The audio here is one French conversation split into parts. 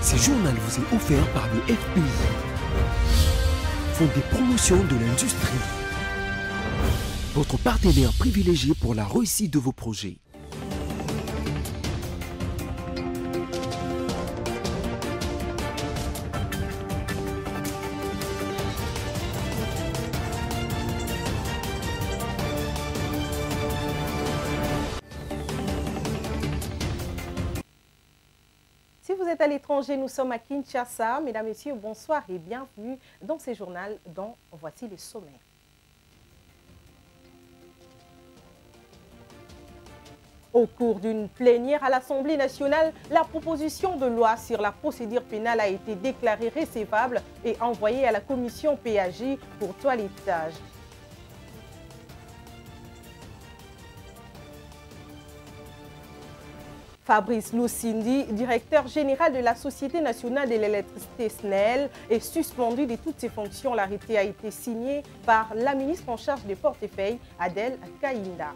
Ce journal vous est offert par le FPI, Fonds des promotions de l'industrie, votre partenaire privilégié pour la réussite de vos projets. Si vous êtes à l'étranger, nous sommes à Kinshasa. Mesdames, Messieurs, bonsoir et bienvenue dans ce journal dont voici le sommaire. Au cours d'une plénière à l'Assemblée nationale, la proposition de loi sur la procédure pénale a été déclarée recevable et envoyée à la commission PAJ pour toilettage. Fabrice Lusindi, directeur général de la Société nationale de l'électricité SNEL, est suspendu de toutes ses fonctions. L'arrêté a été signé par la ministre en charge des portefeuilles, Adel Kaïnda.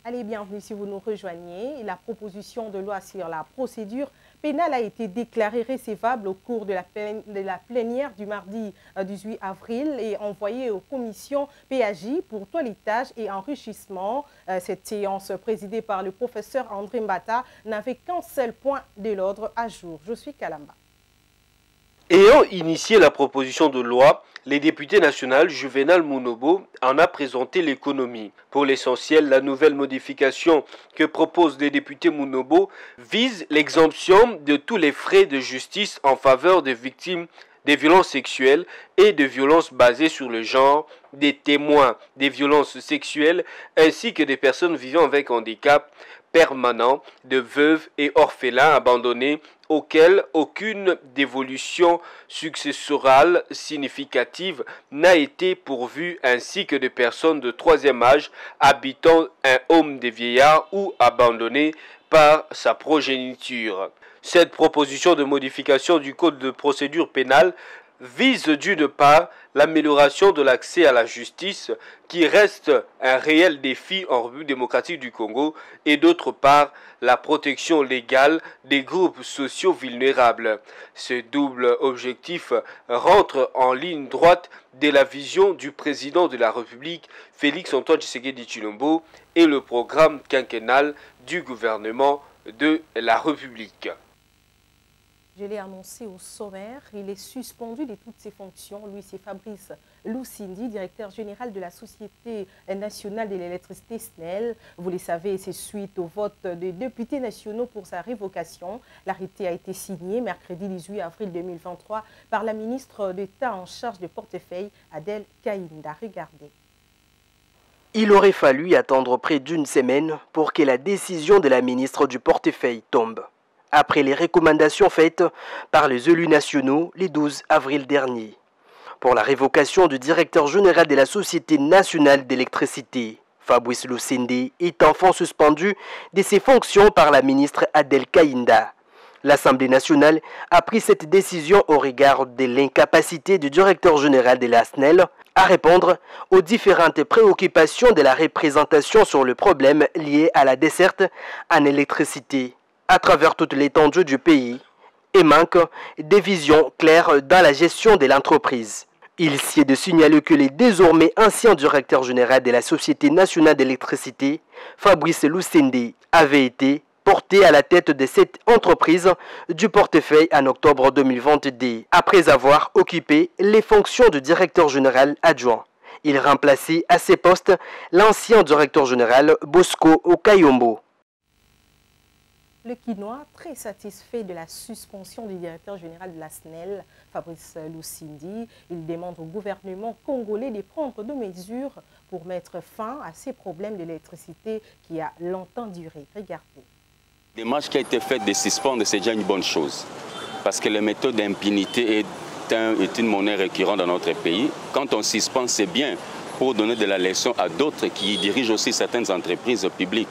Allez, bienvenue si vous nous rejoignez. La proposition de loi sur la procédure pénale a été déclarée recevable au cours de la plénière du mardi 18 avril et envoyée aux commissions PAJ pour toilettage et enrichissement. Cette séance présidée par le professeur André Mbata n'avait qu'un seul point de l'ordre à jour. Je suis Kalamba. Ayant initié la proposition de loi, les députés nationaux Juvenal Munobo en a présenté l'économie. Pour l'essentiel, la nouvelle modification que proposent les députés Munobo vise l'exemption de tous les frais de justice en faveur des victimes des violences sexuelles et de violences basées sur le genre, des témoins des violences sexuelles ainsi que des personnes vivant avec handicap permanent, de veuves et orphelins abandonnés auxquels aucune dévolution successorale significative n'a été pourvue, ainsi que de personnes de troisième âge habitant un home des vieillards ou abandonnés par sa progéniture. Cette proposition de modification du Code de procédure pénale vise d'une part l'amélioration de l'accès à la justice qui reste un réel défi en République démocratique du Congo et d'autre part la protection légale des groupes sociaux vulnérables. Ce double objectif rentre en ligne droite de la vision du président de la République Félix-Antoine Tshisekedi Tshilombo et le programme quinquennal du gouvernement de la République. Je l'ai annoncé au sommaire, il est suspendu de toutes ses fonctions. Lui, c'est Fabrice Lusindi, directeur général de la Société nationale de l'électricité SNEL. Vous le savez, c'est suite au vote des députés nationaux pour sa révocation. L'arrêté a été signé mercredi 18 avril 2023 par la ministre d'État en charge de portefeuille, Adel Kaïnda. Regardez. Il aurait fallu attendre près d'une semaine pour que la décision de la ministre du portefeuille tombe, après les recommandations faites par les élus nationaux le 12 avril dernier, pour la révocation du directeur général de la Société nationale d'électricité. Fabrice Lusindi est enfin suspendu de ses fonctions par la ministre Adel Kaïnda. L'Assemblée nationale a pris cette décision au regard de l'incapacité du directeur général de la SNEL à répondre aux différentes préoccupations de la représentation sur le problème lié à la desserte en électricité à travers toute l'étendue du pays et manque de vision claire dans la gestion de l'entreprise. Il s'y est de signaler que le désormais ancien directeur général de la Société nationale d'électricité, Fabrice Lusindi, avait été porté à la tête de cette entreprise du portefeuille en octobre 2022, après avoir occupé les fonctions de directeur général adjoint. Il remplaçait à ces postes l'ancien directeur général Bosco Okayombo. Le Quinois, très satisfait de la suspension du directeur général de la SNEL, Fabrice Lusindi, il demande au gouvernement congolais de prendre des mesures pour mettre fin à ces problèmes d'électricité qui a longtemps duré. Regardez. La démarche qui a été faite de suspendre, c'est déjà une bonne chose. Parce que la méthode d'impunité est une monnaie récurrente dans notre pays. Quand on suspend, c'est bien pour donner de la leçon à d'autres qui dirigent aussi certaines entreprises publiques.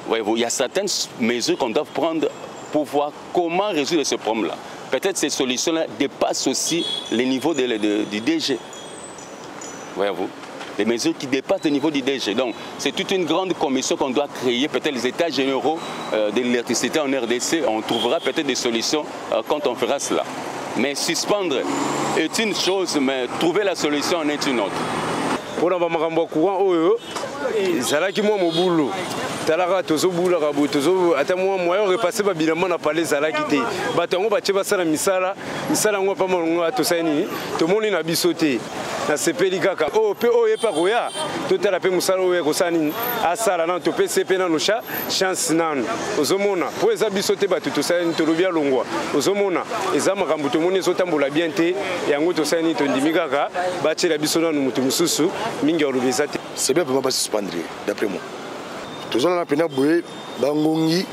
Voyez-vous, il y a certaines mesures qu'on doit prendre pour voir comment résoudre ce problème-là. Peut-être ces solutions-là dépassent aussi les niveaux du DG. Voyez-vous. des mesures qui dépassent le niveau du DG. Donc c'est toute une grande commission qu'on doit créer, peut-être les états généraux de l'électricité en RDC, on trouvera peut-être des solutions quand on fera cela. Mais suspendre est une chose, mais trouver la solution en est une autre. Pour avoir courant, c'est qui moi mon boulot. Talaka tozo bula kabu tozo ata moyen repasser ba bilan na parler zala kité. Batango ba tcheba sala misala ngo pa mo to sani to moni na bisoté. Na sepeli kaka o pe o yepa koya to tala pe musala o ko sani asala na to pe CP na no cha chance nan. Ozomona po eza bisoté ba to sani to lobia longwa. Ozomona eza makambu to moni zo tambola bien te yango to sani to ndimi kaka ba tchela bisona no mutu mususu mingi olobisa te. C'est bien pour pas suspendre d'après moi. Tous on a peine à bouer, bangongi.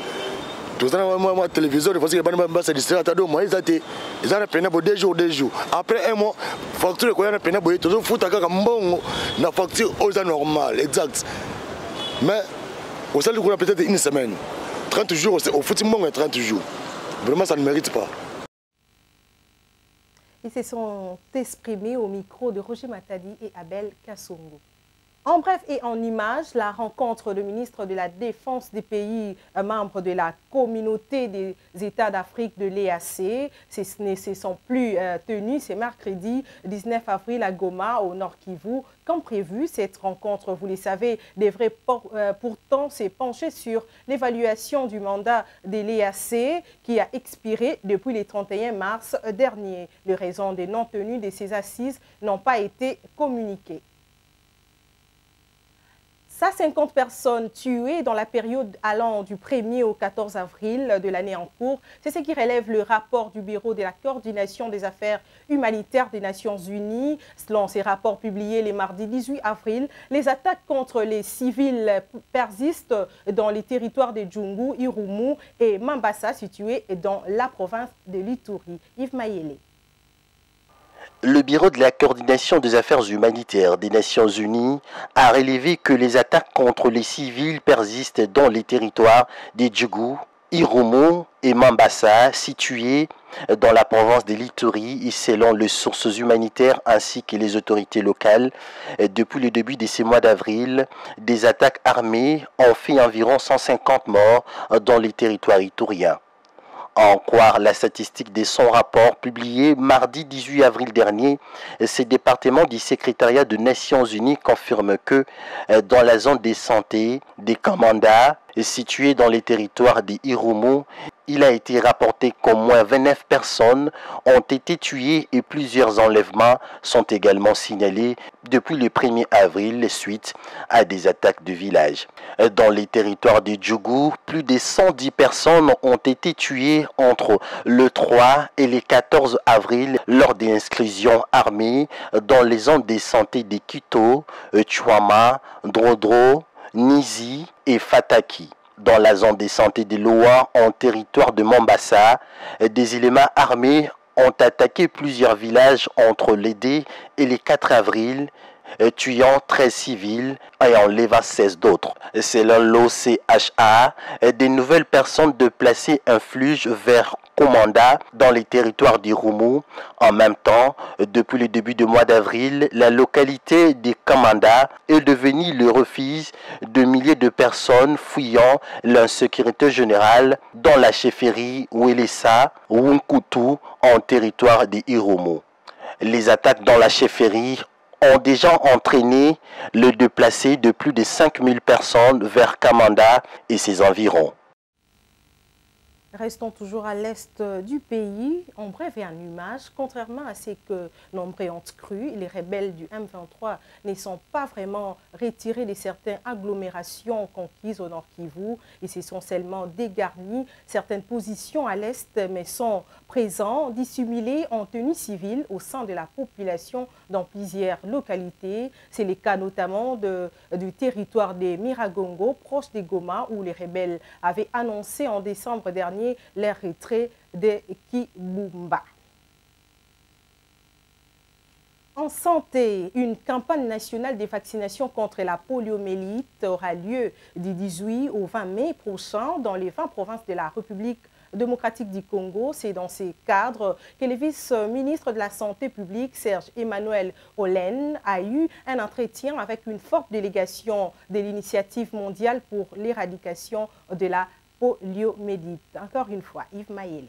Tous on a moi télévision, il faut que les banques se distraient. Attendez, moi ils ont peine à bouer 2 jours. Après un mois, facture qu'on a peine à bouer, tous on fout à quelque bon, la facture aux normal, exact. Mais au sein du qu'on a peut-être une semaine, 30 jours, au foot bon 30 jours. Vraiment, ça ne mérite pas. Ils se sont exprimés au micro de Roger Matadi et Abel Kassongo. En bref et en images, la rencontre du ministre de la Défense des pays membres de la communauté des États d'Afrique de l'EAC, ne se sont plus tenus. C'est mercredi 19 avril à Goma, au Nord Kivu. Comme prévu, cette rencontre, vous le savez, devrait pourtant se pencher sur l'évaluation du mandat de l'EAC qui a expiré depuis le 31 mars dernier. Les raisons de non-tenue de ces assises n'ont pas été communiquées. 150 personnes tuées dans la période allant du 1er au 14 avril de l'année en cours. C'est ce qui relève le rapport du Bureau de la coordination des affaires humanitaires des Nations Unies. Selon ces rapports publiés le mardi 18 avril, les attaques contre les civils persistent dans les territoires de Djungu, Irumu et Mambasa, situés dans la province de l'Ituri. Yves Mayele. Le Bureau de la coordination des affaires humanitaires des Nations Unies a relevé que les attaques contre les civils persistent dans les territoires de Djungu, Irumu et Mambasa, situés dans la province de l'Ituri, selon les sources humanitaires ainsi que les autorités locales. Depuis le début de ce mois d'avril, des attaques armées ont fait environ 150 morts dans les territoires ituriens. À en croire la statistique de son rapport publié mardi 18 avril dernier, ce département du secrétariat des Nations Unies confirme que dans la zone de santé des Kamanda, située dans les territoires de Irumu, il a été rapporté qu'au moins 29 personnes ont été tuées et plusieurs enlèvements sont également signalés depuis le 1er avril suite à des attaques de villages. Dans les territoires de Djungu, plus de 110 personnes ont été tuées entre le 3 et le 14 avril lors des inscriptions armées dans les zones de santé de Kito, Chouama, Drodro, Nizi et Fataki. Dans la zone de santé de Loa, en territoire de Mambasa, des éléments armés ont attaqué plusieurs villages entre le 2 et le 4 avril, tuant 13 civils et enlevant 16 d'autres. Selon l'OCHA, des nouvelles personnes déplacées influent vers Komanda dans les territoires d'Irumu. En même temps, depuis le début du mois d'avril, la localité de Kamanda est devenue le refuge de milliers de personnes fuyant l'insécurité générale dans la chefferie Welesa, Wunkutu, en territoire d'Irumu. Les attaques dans la chefferie ont déjà entraîné le déplacé de plus de 5000 personnes vers Kamanda et ses environs. Restons toujours à l'est du pays, en bref et en image. Contrairement à ce que nombreux ont cru, les rebelles du M23 ne sont pas vraiment retirés de certaines agglomérations conquises au Nord Kivu. Ils se sont seulement dégarnis certaines positions à l'est, mais sont présents, dissimulés en tenue civile au sein de la population dans plusieurs localités. C'est le cas notamment du territoire des Miragongo, proche de Goma, où les rebelles avaient annoncé en décembre dernier leur retrait de Kibumba. En santé, une campagne nationale de vaccination contre la poliomyélite aura lieu du 18 au 20 mai prochain dans les 20 provinces de la République démocratique du Congo. C'est dans ces cadres que le vice-ministre de la Santé publique, Serge-Emmanuel Olen, a eu un entretien avec une forte délégation de l'Initiative mondiale pour l'éradication de la poliomyélite. Encore une fois, Yves Mayele.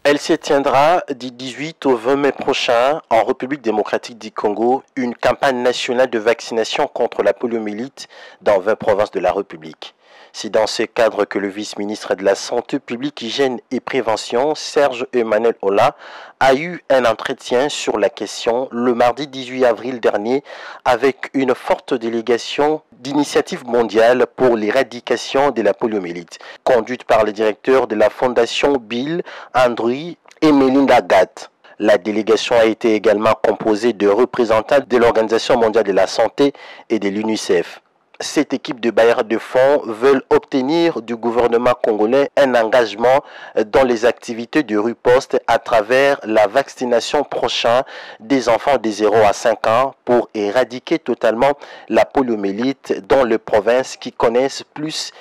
Elle se tiendra du 18 au 20 mai prochain en République démocratique du Congo, une campagne nationale de vaccination contre la poliomyélite dans 20 provinces de la République. C'est dans ce cadre que le vice-ministre de la Santé publique, Hygiène et Prévention, Serge-Emmanuel Ola, a eu un entretien sur la question le mardi 18 avril dernier avec une forte délégation d'Initiative mondiale pour l'éradication de la poliomyélite, conduite par le directeur de la Fondation Bill, Andrew et Melinda Gates. La délégation a été également composée de représentants de l'Organisation mondiale de la santé et de l'UNICEF. Cette équipe de bailleurs de fonds veut obtenir du gouvernement congolais un engagement dans les activités de riposte à travers la vaccination prochaine des enfants de 0 à 5 ans pour éradiquer totalement la poliomyélite dans les provinces qui connaissent plus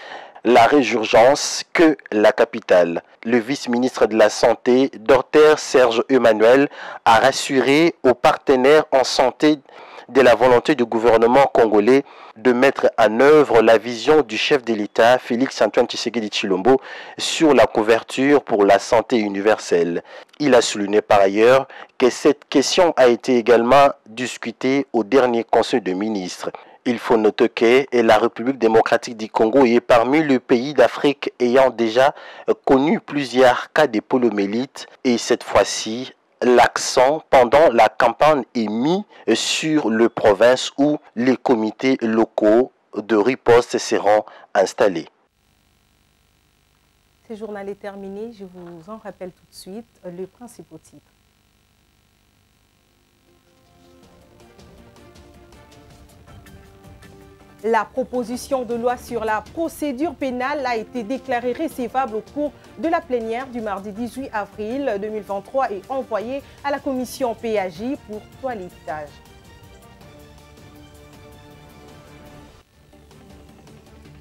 la résurgence que la capitale. Le vice-ministre de la Santé, Dr Serge-Emmanuel, a rassuré aux partenaires en santé de la volonté du gouvernement congolais de mettre en œuvre la vision du chef de l'État, Félix-Antoine Tshisekedi Tshilombo, sur la couverture pour la santé universelle. Il a souligné par ailleurs que cette question a été également discutée au dernier Conseil de ministres. Il faut noter que la République démocratique du Congo est parmi les pays d'Afrique ayant déjà connu plusieurs cas de poliomyélite et cette fois-ci, l'accent pendant la campagne est mis sur les provinces où les comités locaux de riposte seront installés. Ce journal est terminé. Je vous en rappelle tout de suite les principaux titres. La proposition de loi sur la procédure pénale a été déclarée recevable au cours de la plénière du mardi 18 avril 2023 et envoyée à la commission PAJ pour toilettage.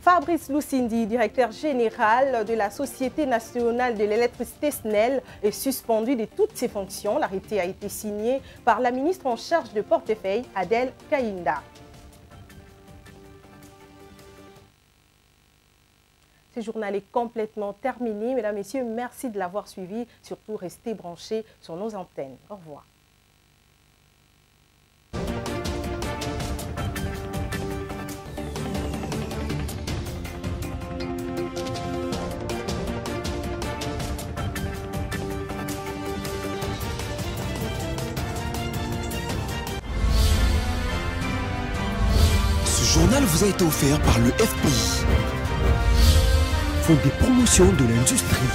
Fabrice Lusindi, directeur général de la Société nationale de l'électricité SNEL, est suspendu de toutes ses fonctions. L'arrêté a été signé par la ministre en charge de portefeuille, Adèle Kainda. Ce journal est complètement terminé. Mesdames, Messieurs, merci de l'avoir suivi. Surtout, restez branchés sur nos antennes. Au revoir. Ce journal vous a été offert par le FPI. Des promotions de l'industrie.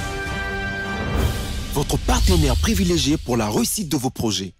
Votre partenaire privilégié pour la réussite de vos projets.